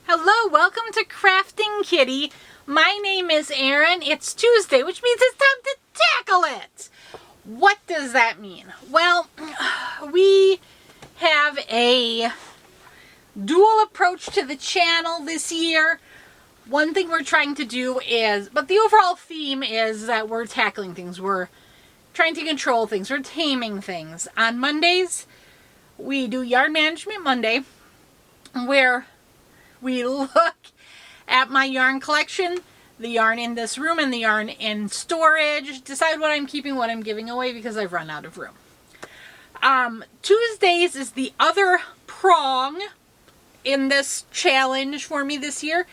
Hello, welcome to Krafting Kitty. My name is Erin. It's Tuesday, which means it's time to tackle it. What does that mean? Well, we have a dual approach to the channel this year. One thing we're trying to do is, but the overall theme is that we're tackling things. We're trying to control things. We're taming things. On Mondays, we do Yarn Management Monday, where we look at my yarn collection, the yarn in this room and the yarn in storage, decide what I'm keeping, what I'm giving away because I've run out of room. Tuesdays is the other prong in this challenge for me this year,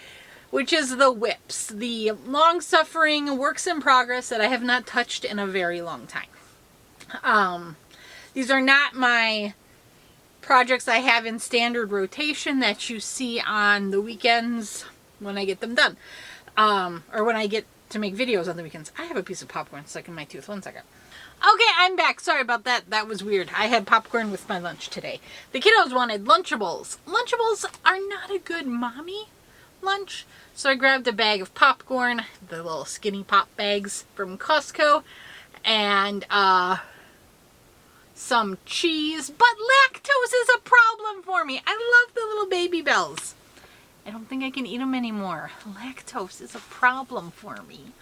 which is the WIPS, the long-suffering works in progress that I have not touched in a very long time. These are not my projects I have in standard rotation that you see on the weekends when I get them done. Or when I get to make videos on the weekends. I have a piece of popcorn stuck in my tooth. 1 second. Okay, I'm back. Sorry about that. That was weird. I had popcorn with my lunch today. The kiddos wanted Lunchables. Lunchables are not a good mommy lunch. So I grabbed a bag of popcorn, the little skinny pop bags from Costco, and some cheese, but lactose is a problem for me. I love the little Baby Bells. I don't think I can eat them anymore. Lactose is a problem for me.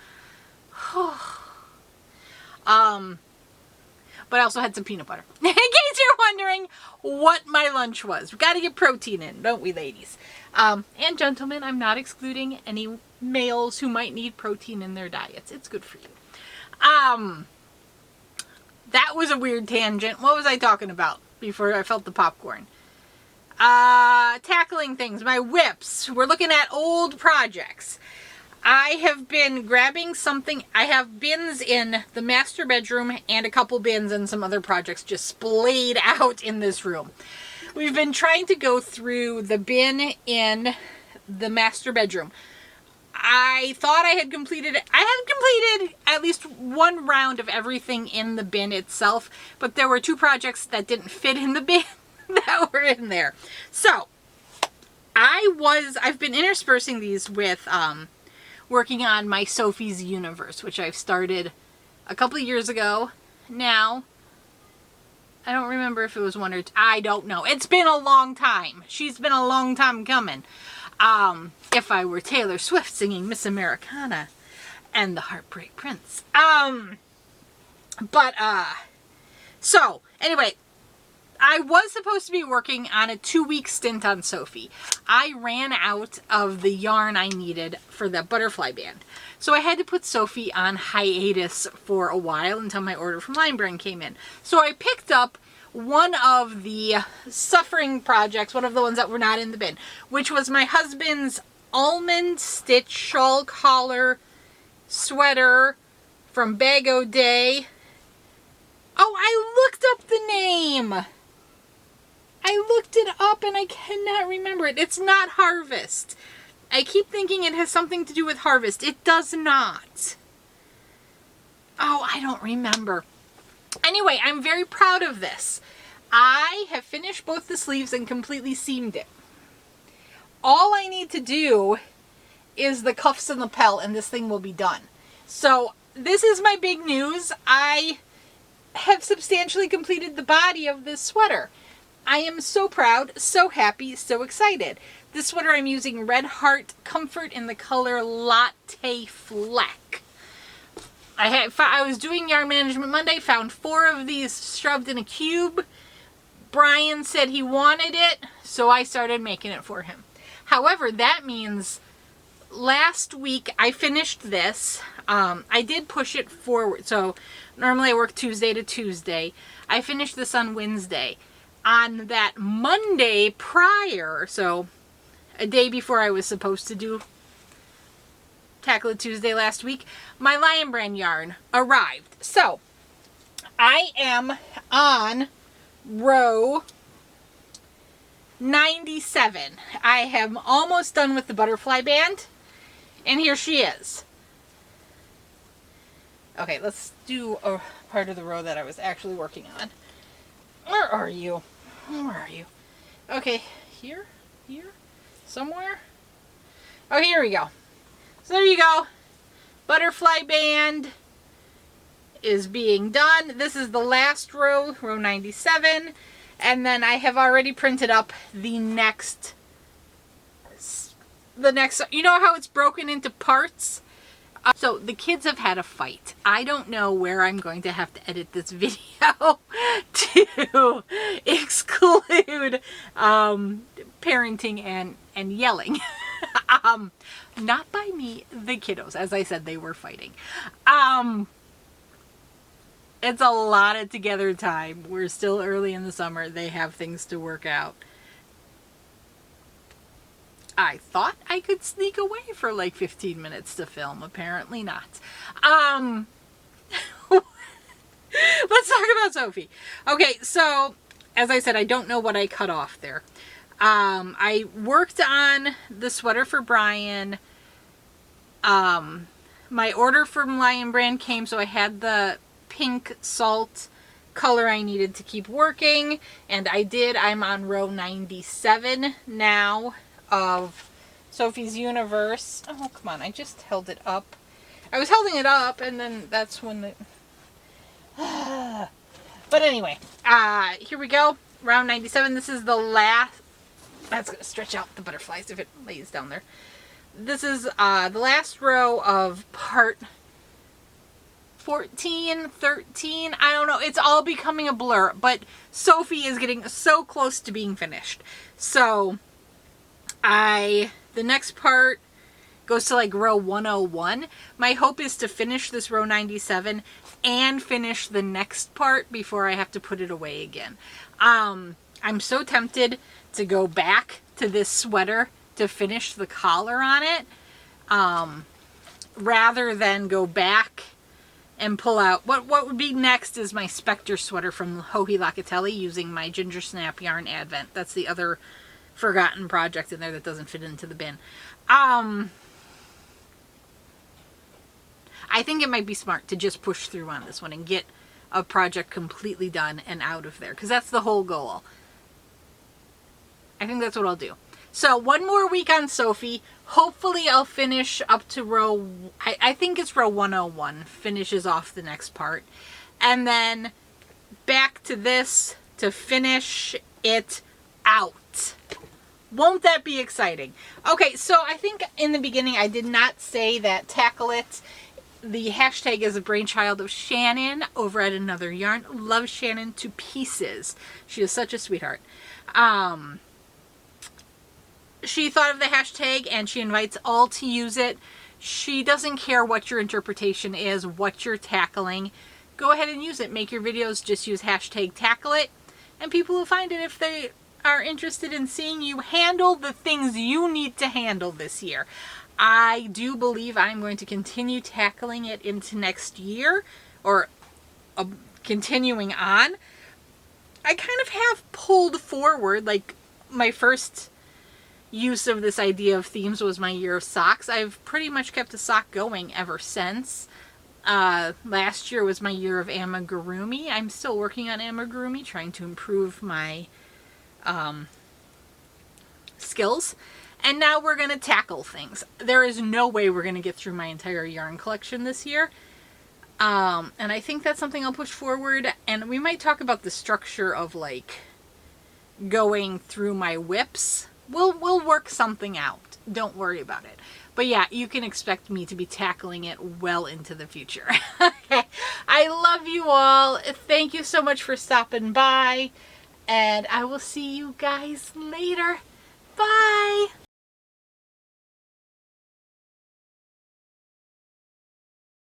But I also had some peanut butter. In case you're wondering what my lunch was. We've got to get protein in, don't we, ladies? And gentlemen, I'm not excluding any males who might need protein in their diets. It's good for you. That was a weird tangent. What was I talking about before I felt the popcorn? Tackling things. My WIPS. We're looking at old projects. I have been grabbing something. I have bins in the master bedroom and a couple bins and some other projects just splayed out in this room. We've been trying to go through the bin in the master bedroom. I thought I had completed at least one round of everything in the bin itself, but there were two projects that didn't fit in the bin that were in there. So I've been interspersing these with working on my Sophie's Universe, which I've started a couple of years ago now. I don't remember if it was one or two. I don't know. It's been a long time. She's been a long time coming. If I were Taylor Swift singing Miss Americana and the Heartbreak Prince. So anyway, I was supposed to be working on a 2-week stint on Sophie. I ran out of the yarn I needed for the butterfly band. So I had to put Sophie on hiatus for a while until my order from Lion Brand came in. So I picked up one of the suffering projects, one of the ones that were not in the bin, which was my husband's almond stitch shawl collar sweater from Bag O' Day. Oh, I looked up the name. I looked it up and I cannot remember it. It's not Harvest. I keep thinking it has something to do with Harvest. It does not. Oh, I don't remember. Anyway, I'm very proud of this. I have finished both the sleeves and completely seamed it. All I need to do is the cuffs and lapel, and this thing will be done. So this is my big news. I have substantially completed the body of this sweater. I am so proud, so happy, so excited. This sweater I'm using Red Heart Comfort in the color Latte Fleck. I was doing Yarn Management Monday, found 4 of these shoved in a cube. Brian said he wanted it, so I started making it for him. However, that means last week I finished this. I did push it forward, so normally I work Tuesday to Tuesday. I finished this on Wednesday. On that Monday prior, so a day before I was supposed to tackle it Tuesday last week, my Lion Brand yarn arrived. So I am on row 97. I am almost done with the butterfly band, and here she is. Okay, let's do a part of the row that I was actually working on. Where are you? Where are you? Okay, here, somewhere. Oh, here we go. So there you go. Butterfly band is being done. This is the last row, row 97. And then I have already printed up the next, you know how it's broken into parts? So the kids have had a fight. I don't know where I'm going to have to edit this video to exclude parenting and yelling. Not by me, the kiddos. As I said, they were fighting. It's a lot of together time. We're still early in the summer. They have things to work out. I thought I could sneak away for like 15 minutes to film. Apparently not. Let's talk about Sophie. Okay, so as I said, I don't know what I cut off there. I worked on the sweater for Brian. My order from Lion Brand came, so I had the pink salt color I needed to keep working, and I did. I'm on row 97 now of Sophie's Universe. Oh, come on, I just held it up. I was holding it up, and then that's when the... But anyway, here we go. Round 97. This is the last... That's going to stretch out the butterflies if it lays down there. This is the last row of part 14, 13. I don't know. It's all becoming a blur. But Sophie is getting so close to being finished. So the next part goes to like row 101. My hope is to finish this row 97 and finish the next part before I have to put it away again. I'm so tempted to go back to this sweater to finish the collar on it, rather than go back and pull out. What would be next is my Spectre sweater from Joji Locatelli using my Ginger Snap Yarn Advent. That's the other forgotten project in there that doesn't fit into the bin. I think it might be smart to just push through on this one and get a project completely done and out of there, because that's the whole goal. I think that's what I'll do. So one more week on Sophie. Hopefully I'll finish up to row, I think it's row 101, finishes off the next part. And then back to this to finish it out. Won't that be exciting? Okay, so I think in the beginning I did not say that Tackle It, the hashtag is a brainchild of Shannon over at Another Yarn. Love Shannon to pieces. She is such a sweetheart. She thought of the hashtag and she invites all to use it. She doesn't care what your interpretation is, what you're tackling. Go ahead and use it. Make your videos, just use hashtag Tackle It, and people will find it if they are interested in seeing you handle the things you need to handle this year. I do believe I'm going to continue tackling it into next year, or continuing on. I kind of have pulled forward, like my first use of this idea of themes was my year of socks. I've pretty much kept a sock going ever since. Last year was my year of amigurumi. I'm still working on amigurumi, trying to improve my skills. And now we're going to tackle things. There is no way we're going to get through my entire yarn collection this year. And I think that's something I'll push forward. And we might talk about the structure of like going through my WIPS. We'll work something out. Don't worry about it. But yeah, you can expect me to be tackling it well into the future. Okay. I love you all. Thank you so much for stopping by. And I will see you guys later.